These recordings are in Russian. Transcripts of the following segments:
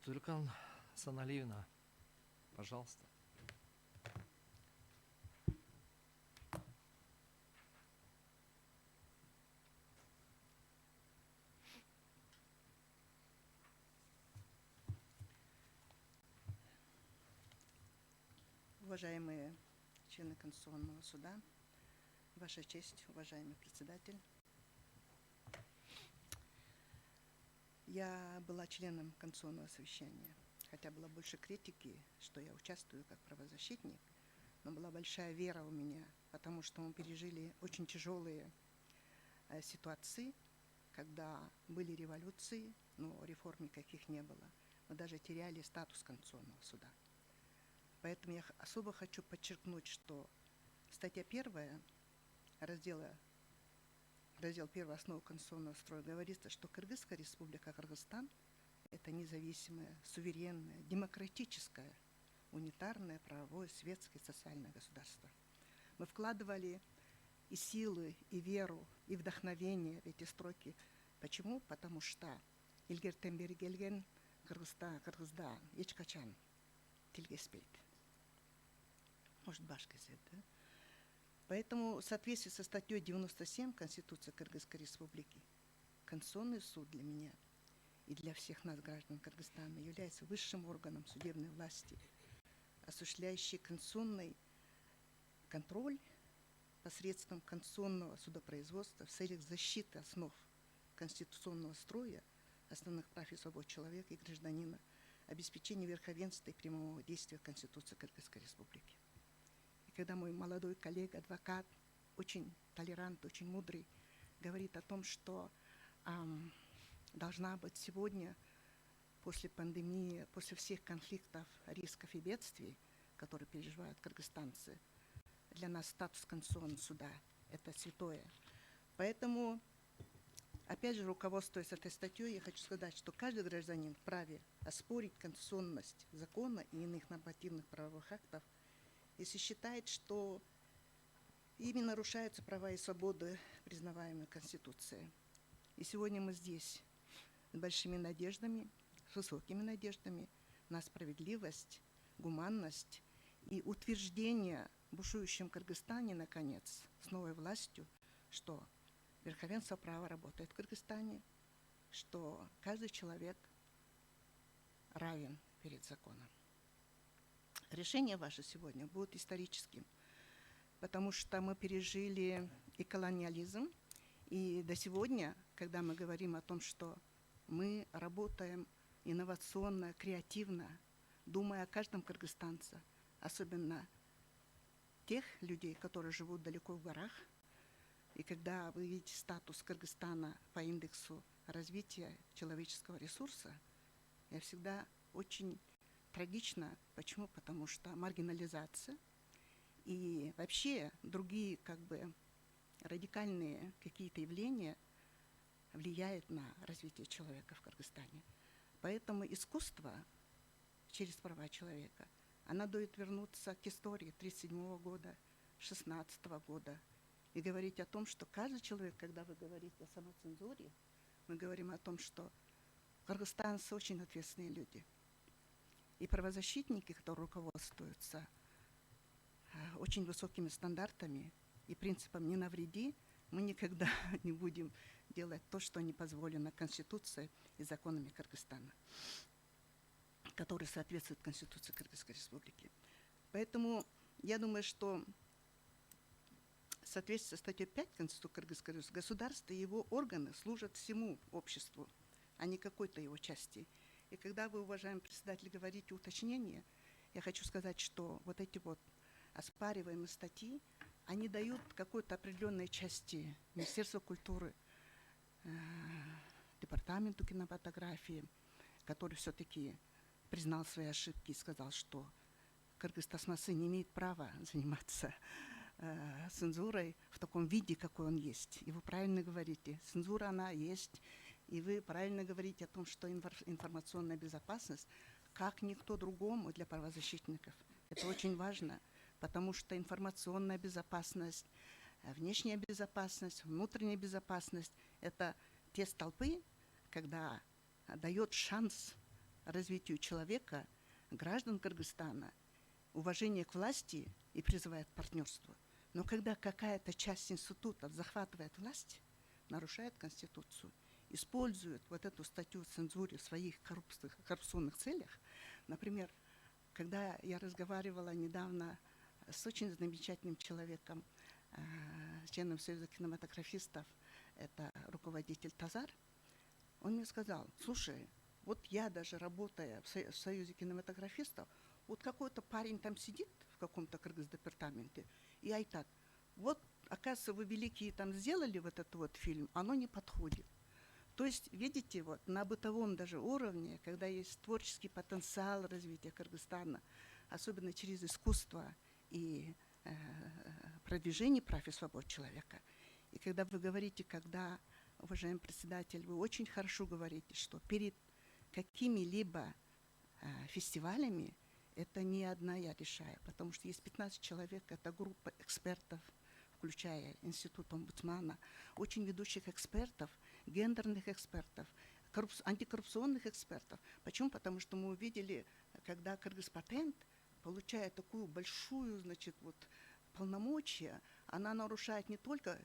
Туркан Саналиевна, пожалуйста. Уважаемые члены Конституционного суда, Ваша честь, уважаемый председатель. Я была членом Конституционного совещания, хотя было больше критики, что я участвую как правозащитник, но была большая вера у меня, потому что мы пережили очень тяжелые ситуации, когда были революции, но реформ никаких не было. Мы даже теряли статус Конституционного суда. Поэтому я особо хочу подчеркнуть, что статья 1 раздел 1 основы конституционного строя говорится, что Кыргызская республика Кыргызстан – это независимое, суверенное, демократическое, унитарное, правовое, светское, социальное государство. Мы вкладывали и силы, и веру, и вдохновение в эти строки. Почему? Потому что илгертен бери келген Кыргызда эчкачан тилгеспейт. Может, башка сидит, да? Поэтому в соответствии со статьей 97 Конституции Кыргызской Республики Конституционный суд для меня и для всех нас, граждан Кыргызстана, является высшим органом судебной власти, осуществляющий конституционный контроль посредством конституционного судопроизводства в целях защиты основ конституционного строя, основных прав и свобод человека и гражданина, обеспечения верховенства и прямого действия Конституции Кыргызской Республики. Когда мой молодой коллега, адвокат, очень толерантный, очень мудрый, говорит о том, что должна быть сегодня, после пандемии, после всех конфликтов, рисков и бедствий, которые переживают кыргызстанцы, для нас статус Конституционного суда – это святое. Поэтому, опять же, руководствуясь этой статьей, я хочу сказать, что каждый гражданин вправе оспорить конституционность закона и иных нормативных правовых актов, если считает, что ими нарушаются права и свободы, признаваемые Конституцией. И сегодня мы здесь с большими надеждами, с высокими надеждами на справедливость, гуманность и утверждение в бушующем Кыргызстане, наконец, с новой властью, что верховенство права работает в Кыргызстане, что каждый человек равен перед законом. Решение ваше сегодня будет историческим, потому что мы пережили и колониализм, и до сегодня, когда мы говорим о том, что мы работаем инновационно, креативно, думая о каждом кыргызстанце, особенно тех людей, которые живут далеко в горах, и когда вы видите статус Кыргызстана по индексу развития человеческого ресурса, я всегда очень трагично. Почему? Потому что маргинализация и вообще другие радикальные какие-то явления влияют на развитие человека в Кыргызстане. Поэтому искусство через права человека, она дает вернуться к истории 1937 года, 1916 года и говорить о том, что каждый человек, когда вы говорите о самоцензуре, мы говорим о том, что кыргызстанцы очень ответственные люди. И правозащитники, которые руководствуются очень высокими стандартами и принципом «не навреди», мы никогда не будем делать то, что не позволено Конституцией и законами Кыргызстана, которые соответствуют Конституции Кыргызской Республики. Поэтому я думаю, что в соответствии со статьей 5 Конституции Кыргызской Республики государство и его органы служат всему обществу, а не какой-то его части. И когда вы, уважаемый председатель, говорите уточнение, я хочу сказать, что вот эти вот оспариваемые статьи, они дают какой-то определенной части Министерства культуры, Департаменту кинематографии, который все-таки признал свои ошибки и сказал, что Кыргыз-Тасмасы не имеет права заниматься цензурой в таком виде, какой он есть. И вы правильно говорите, цензура она есть, и вы правильно говорите о том, что информационная безопасность, как никто другому для правозащитников, это очень важно, потому что информационная безопасность, внешняя безопасность, внутренняя безопасность – это те столпы, когда дает шанс развитию человека, граждан Кыргызстана, уважение к власти и призывает к партнерству. Но когда какая-то часть институтов захватывает власть, нарушает Конституцию, использует вот эту статью о цензуре в своих коррупционных целях, например, когда я разговаривала недавно с очень замечательным человеком, членом Союза кинематографистов, это руководитель Тазар, он мне сказал: слушай, вот я даже работая в Союзе кинематографистов, вот какой-то парень там сидит в каком-то кыргыз-департаменте, и айтат: вот, оказывается, вы великие там сделали вот этот вот фильм, оно не подходит. То есть, видите, вот на бытовом даже уровне, когда есть творческий потенциал развития Кыргызстана, особенно через искусство и продвижение прав и свобод человека. И когда вы говорите, когда, уважаемый председатель, вы очень хорошо говорите, что перед какими-либо фестивалями это не одна я решаю, потому что есть 15 человек, это группа экспертов, включая Институт омбудсмана, очень ведущих экспертов, гендерных экспертов, антикоррупционных экспертов. Почему? Потому что мы увидели, когда Кыргызпатент получает такую большую, значит, вот, полномочия, она нарушает не только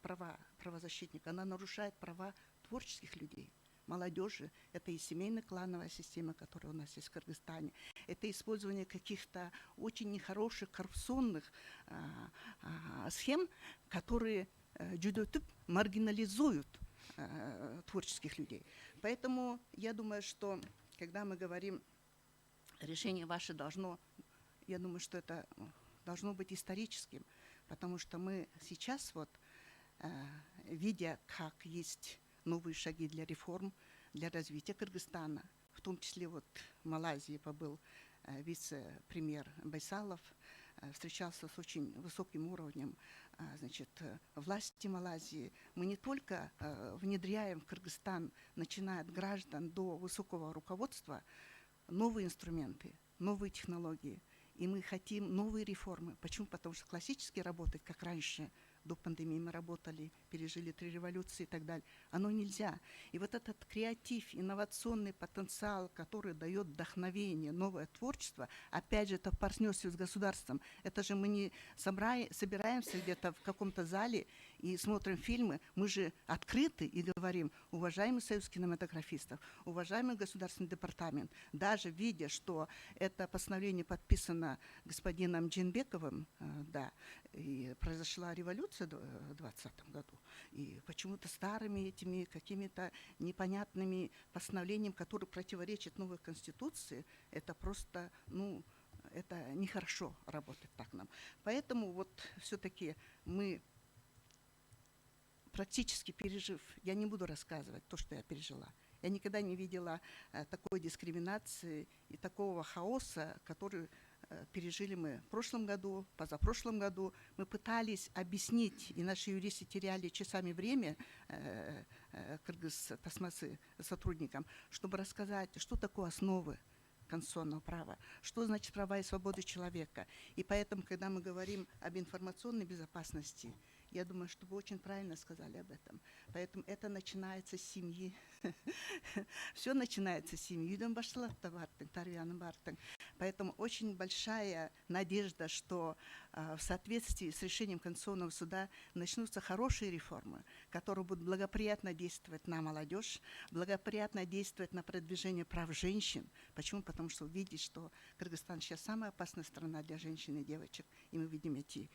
права правозащитника, она нарушает права творческих людей, молодежи. Это и семейно-клановая система, которая у нас есть в Кыргызстане. Это использование каких-то очень нехороших коррупционных схем, которые маргинализуют творческих людей. Поэтому я думаю, что когда мы говорим, решение ваше должно, я думаю, что это должно быть историческим, потому что мы сейчас, вот, видя, как есть новые шаги для реформ, для развития Кыргызстана, в том числе вот в Малайзии побыл вице-премьер Байсалов, встречался с очень высоким уровнем, значит, власти Малайзии. Мы не только внедряем в Кыргызстан, начиная от граждан до высокого руководства, новые инструменты, новые технологии. И мы хотим новые реформы. Почему? Потому что классически работать, как раньше, до пандемии мы работали, пережили 3 революции и так далее, оно нельзя. И вот этот креатив, инновационный потенциал, который дает вдохновение, новое творчество, опять же, это в партнерстве с государством. Это же мы не собираемся где-то в каком-то зале и смотрим фильмы. Мы же открыты и говорим: уважаемый Союз кинематографистов, уважаемый Государственный департамент, даже видя, что это постановление подписано господином Джинбековым, да, и произошла революция в 2020 году, и почему-то старыми этими какими-то непонятными постановлениями, которые противоречат новой Конституции, это просто, ну, это нехорошо работать так нам. Поэтому вот все-таки мы, практически пережив, я не буду рассказывать то, что я пережила, я никогда не видела такой дискриминации и такого хаоса, который пережили мы в прошлом году, позапрошлом году. Мы пытались объяснить, и наши юристы теряли часами время Кыргыз-Тасмасы сотрудникам, чтобы рассказать, что такое основы конституционного права, что значит права и свободы человека. И поэтому, когда мы говорим об информационной безопасности, я думаю, что вы очень правильно сказали об этом. Поэтому это начинается с семьи. Все начинается с семьи. Поэтому очень большая надежда, что в соответствии с решением Конституционного суда начнутся хорошие реформы, которые будут благоприятно действовать на молодежь, благоприятно действовать на продвижение прав женщин. Почему? Потому что увидеть, что Кыргызстан сейчас самая опасная страна для женщин и девочек, и мы видим эти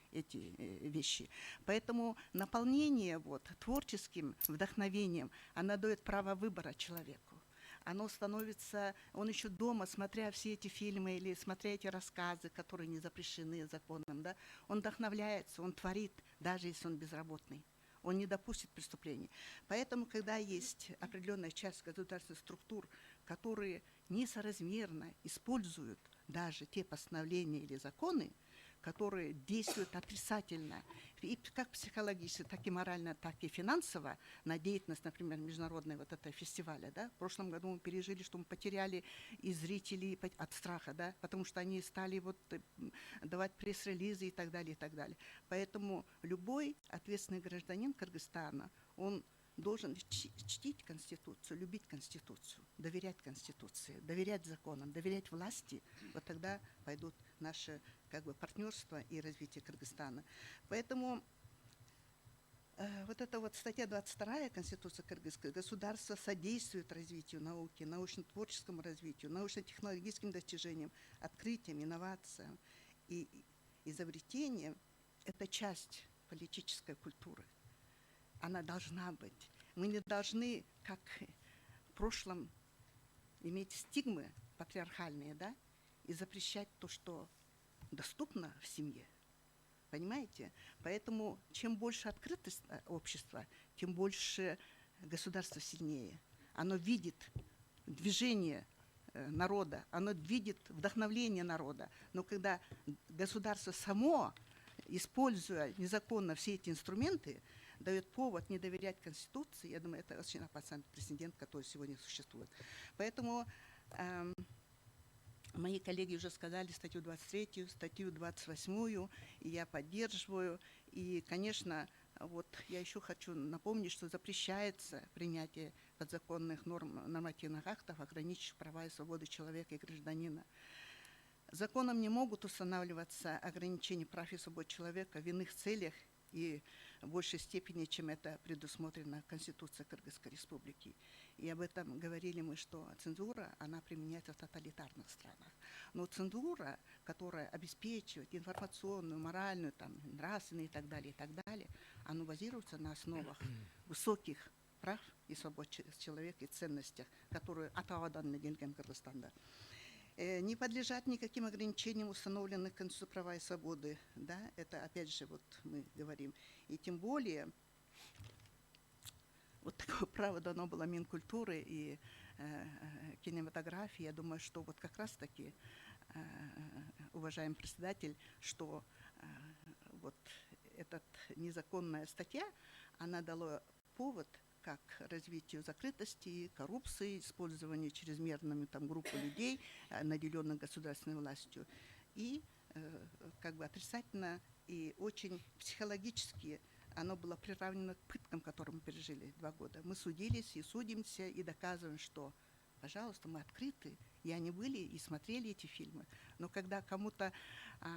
вещи. Поэтому наполнение вот, творческим вдохновением, оно дает право выбора человеку. Оно становится, он еще дома, смотря все эти фильмы или смотря эти рассказы, которые не запрещены законом, да, он вдохновляется, он творит, даже если он безработный. Он не допустит преступлений. Поэтому, когда есть определенная часть государственных структур, которые несоразмерно используют даже те постановления или законы, которые действуют отрицательно, и как психологически, так и морально, так и финансово на деятельность, например, международного вот этого фестиваля. Да? В прошлом году мы пережили, что мы потеряли и зрителей от страха, да? Потому что они стали вот давать пресс-релизы и так далее, и так далее. Поэтому любой ответственный гражданин Кыргызстана, он должен чтить Конституцию, любить Конституцию, доверять Конституции, доверять законам, доверять власти, вот тогда пойдут наши как бы партнерства и развитие Кыргызстана. Поэтому вот эта вот статья 22 Конституции Кыргызской: государство содействует развитию науки, научно-творческому развитию, научно-технологическим достижениям, открытиям, инновациям и изобретениям. Это часть политической культуры. Она должна быть. Мы не должны, как в прошлом, иметь стигмы патриархальные, да, и запрещать то, что доступно в семье. Понимаете? Поэтому чем больше открытость общества, тем больше государство сильнее. Оно видит движение народа, оно видит вдохновление народа. Но когда государство само, используя незаконно все эти инструменты, дает повод не доверять Конституции, я думаю, это очень опасный прецедент, который сегодня существует. Поэтому мои коллеги уже сказали статью 23, статью 28, и я поддерживаю. И, конечно, вот я еще хочу напомнить, что запрещается принятие подзаконных норм, нормативных актов, ограничивающих права и свободы человека и гражданина. Законом не могут устанавливаться ограничения прав и свобод человека в иных целях и в большей степени, чем это предусмотрено Конституцией Кыргызской Республики. И об этом говорили мы, что цензура, она применяется в тоталитарных странах. Но цензура, которая обеспечивает информационную, моральную, там, нравственную и так далее, она базируется на основах высоких прав и свобод человека и ценностях, которые атауадан делген Кыргызстанда. Не подлежат никаким ограничениям установленных Конституцией права и свободы. Да? Это опять же вот мы говорим. И тем более вот такое право дано было Минкультуры и кинематографии. Я думаю, что вот как раз-таки, уважаемый председатель, что вот эта незаконная статья, она дала повод как развитию закрытости, коррупции, использованию чрезмерными там группы людей, наделенных государственной властью, и как бы отрицательно и очень психологически оно было приравнено к пыткам, которые мы пережили 2 года. Мы судились и судимся, и доказываем, что, пожалуйста, мы открыты, и они были, и смотрели эти фильмы. Но когда кому-то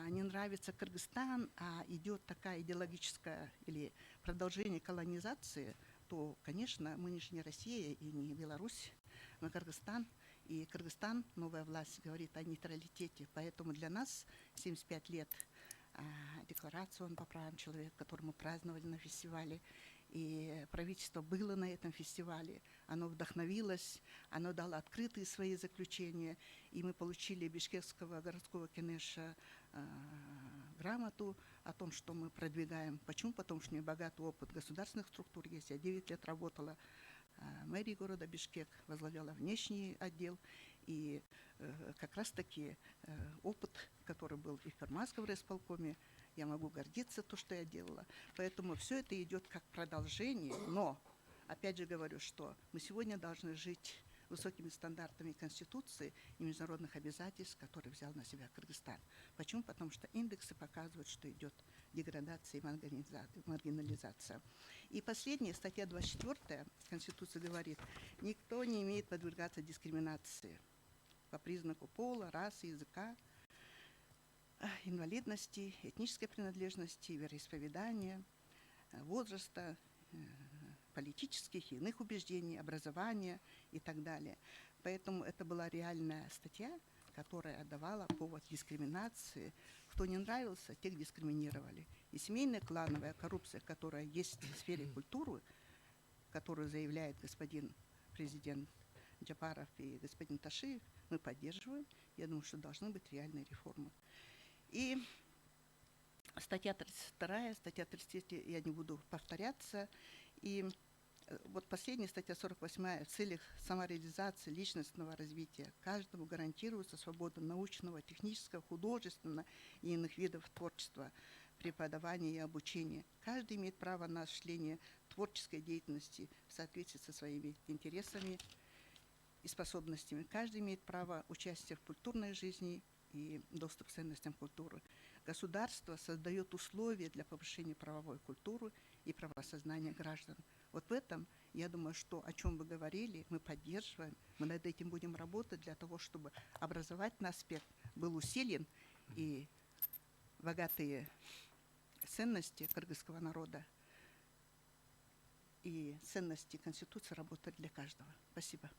не нравится Кыргызстан, а идет такая идеологическая или продолжение колонизации, то, конечно, мы не Россия и не Беларусь, мы Кыргызстан. И Кыргызстан, новая власть, говорит о нейтралитете. Поэтому для нас 75 лет декларацию по правам человека, которую мы праздновали на фестивале, и правительство было на этом фестивале, оно вдохновилось, оно дало открытые свои заключения, и мы получили Бишкекского городского кенеша грамоту о том, что мы продвигаем. Почему? Потому что у меня богатый опыт государственных структур есть. Я 9 лет работала в мэрии города Бишкек, возглавляла внешний отдел. И как раз-таки опыт, который был и в Пермском райисполкоме, я могу гордиться то, что я делала. Поэтому все это идет как продолжение. Но, опять же говорю, что мы сегодня должны жить высокими стандартами Конституции и международных обязательств, которые взял на себя Кыргызстан. Почему? Потому что индексы показывают, что идет деградация и маргинализация. И последняя, статья 24 Конституции говорит: никто не имеет подвергаться дискриминации по признаку пола, расы, языка, инвалидности, этнической принадлежности, вероисповедания, возраста, политических и иных убеждений, образования и так далее. Поэтому это была реальная статья, которая давала повод дискриминации. Кто не нравился, тех дискриминировали. И семейная клановая коррупция, которая есть в сфере культуры, которую заявляет господин президент Джапаров и господин Ташиев, мы поддерживаем. Я думаю, что должны быть реальные реформы. И статья 32, статья 33, я не буду повторяться. И вот последняя статья 48 в целях самореализации личностного развития. Каждому гарантируется свобода научного, технического, художественного и иных видов творчества, преподавания и обучения. Каждый имеет право на осуществление творческой деятельности в соответствии со своими интересами и способностями. Каждый имеет право участия в культурной жизни и доступ к ценностям культуры. Государство создает условия для повышения правовой культуры и правосознания граждан. Вот в этом, я думаю, что о чем вы говорили, мы поддерживаем, мы над этим будем работать для того, чтобы образовательный аспект был усилен и богатые ценности кыргызского народа и ценности Конституции работать для каждого. Спасибо.